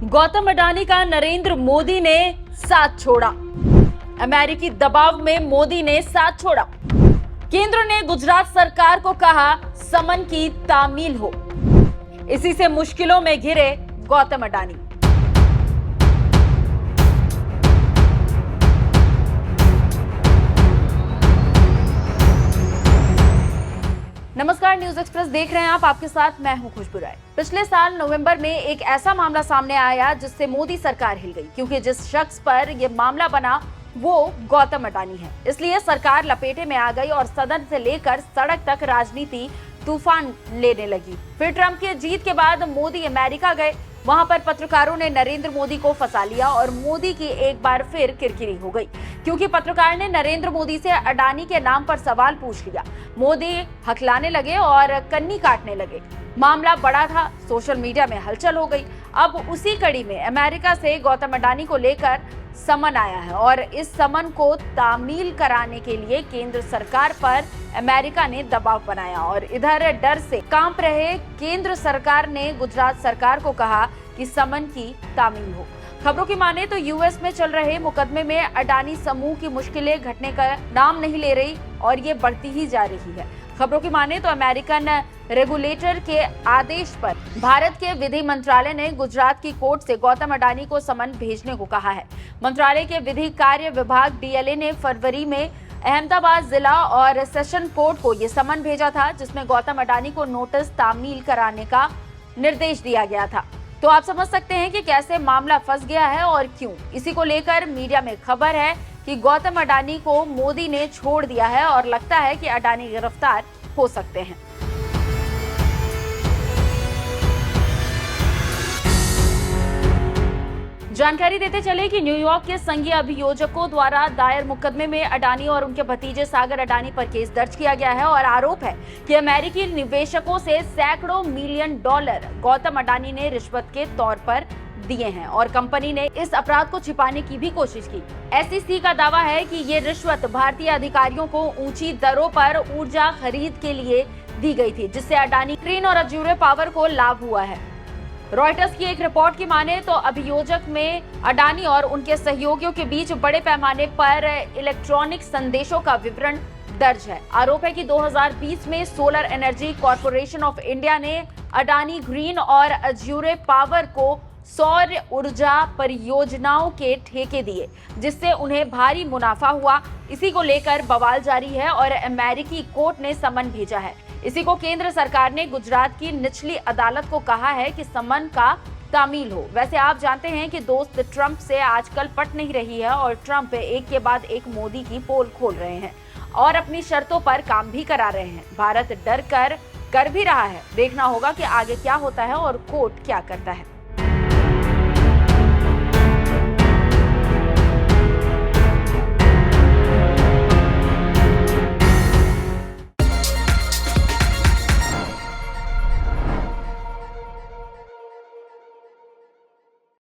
गौतम अडानी का नरेंद्र मोदी ने साथ छोड़ा। अमेरिकी दबाव में मोदी ने साथ छोड़ा। केंद्र ने गुजरात सरकार को कहा समन की तामील हो। इसी से मुश्किलों में घिरे गौतम अडानी। नमस्कार, न्यूज एक्सप्रेस देख रहे हैं आप। आपके साथ मैं हूं खुशबू राय। पिछले साल नवंबर में एक ऐसा मामला सामने आया जिससे मोदी सरकार हिल गई, क्योंकि जिस शख्स पर यह मामला बना वो गौतम अडानी है। इसलिए सरकार लपेटे में आ गई और सदन से लेकर सड़क तक राजनीति तूफान लेने लगी। फिर ट्रंप की जीत के बाद मोदी अमेरिका गए। वहां पर पत्रकारों ने नरेंद्र मोदी को फंसा लिया और मोदी की एक बार फिर किरकिरी हो गई, क्योंकि पत्रकार ने नरेंद्र मोदी से अडानी के नाम पर सवाल पूछ लिया। मोदी हकलाने लगे और कन्नी काटने लगे। मामला बड़ा था, सोशल मीडिया में हलचल हो गई। अब उसी कड़ी में अमेरिका से गौतम अडानी को लेकर समन आया है और इस समन को तामील कराने के लिए केंद्र सरकार पर अमेरिका ने दबाव बनाया और इधर डर से कांप रहे केंद्र सरकार ने गुजरात सरकार को कहा कि समन की तामील हो। खबरों की माने तो यूएस में चल रहे मुकदमे में अडानी समूह की मुश्किलें घटने का नाम नहीं ले रही और ये बढ़ती ही जा रही है। खबरों की माने तो अमेरिकन रेगुलेटर के आदेश पर भारत के विधि मंत्रालय ने गुजरात की कोर्ट से गौतम अडानी को समन भेजने को कहा है। मंत्रालय के विधि कार्य विभाग डीएलए ने फरवरी में अहमदाबाद जिला और सेशन कोर्ट को ये समन भेजा था, जिसमें गौतम अडानी को नोटिस तामील कराने का निर्देश दिया गया था। तो आप समझ सकते हैं कि कैसे मामला फंस गया है और क्यों। इसी को लेकर मीडिया में खबर है कि गौतम अडानी को मोदी ने छोड़ दिया है और लगता है कि अडानी गिरफ्तार हो सकते हैं। जानकारी देते चले कि न्यूयॉर्क के संघीय अभियोजकों द्वारा दायर मुकदमे में अडानी और उनके भतीजे सागर अडानी पर केस दर्ज किया गया है और आरोप है कि अमेरिकी निवेशकों से सैकड़ों मिलियन डॉलर गौतम अडानी ने रिश्वत के तौर पर दिए हैं और कंपनी ने इस अपराध को छिपाने की भी कोशिश की। एसईसी का दावा है कि ये रिश्वत भारतीय अधिकारियों को ऊंची दरों पर ऊर्जा खरीद के लिए दी गई थी, जिससे अडानी ग्रीन और अज्यूरे पावर को लाभ हुआ है। रॉयटर्स की एक रिपोर्ट की माने तो अभियोजक में अडानी और उनके सहयोगियों के बीच बड़े पैमाने पर इलेक्ट्रॉनिक संदेशों का विवरण दर्ज है। आरोप है कि 2020 में solar energy corporation of India ने अडानी ग्रीन और अज्यूरे पावर को सौर ऊर्जा परियोजनाओं के ठेके दिए, जिससे उन्हें भारी मुनाफा हुआ। इसी को लेकर बवाल जारी है और अमेरिकी कोर्ट ने समन भेजा है। इसी को केंद्र सरकार ने गुजरात की निचली अदालत को कहा है कि समन का तामील हो। वैसे आप जानते हैं कि दोस्त ट्रंप से आजकल पट नहीं रही है और ट्रंप एक के बाद एक मोदी की पोल खोल रहे हैं और अपनी शर्तों पर काम भी करा रहे हैं। भारत डर कर भी रहा है। देखना होगा कि आगे क्या होता है और कोर्ट क्या करता है।